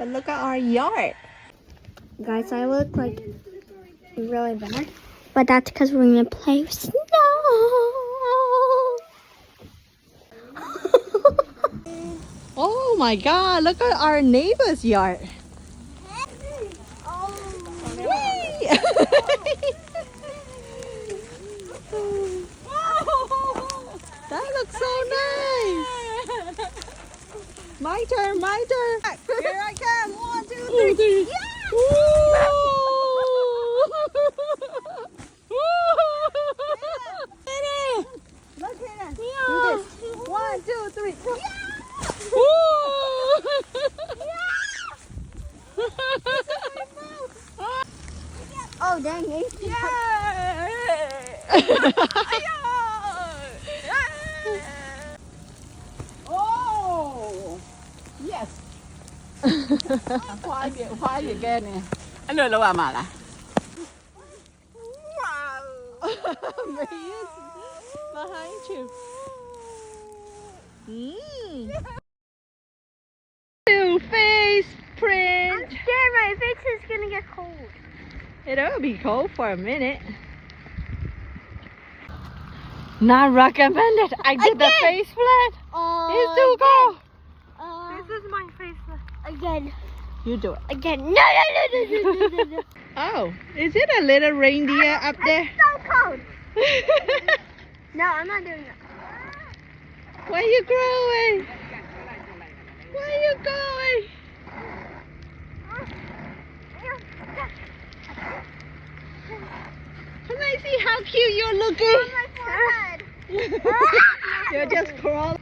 But look at our yard. Guys, I look like really bad. But that's because we're gonna play snow. Oh my God, look at our neighbor's yard. Whee! That looks so nice. My turn, my turn. Here I come. 1, 2, 3. Yeah! Look at us. Do this. 1, 2, 3. Oh, dang it. Oh, yes. Khoai gì ghê nè. Anh lừa lừa mà là. Maria's behind you. New face print. I'm scared my face is gonna get cold. It'll be cold for a minute. Not recommended. I did the face flat. It's too cold. This is my face again. You do it. Again. No. Oh, is it a little reindeer up there? It's so cold. No, I'm not doing that. Where you growing? Where you going? Can I see how cute you're looking? On my forehead. You're just crawling.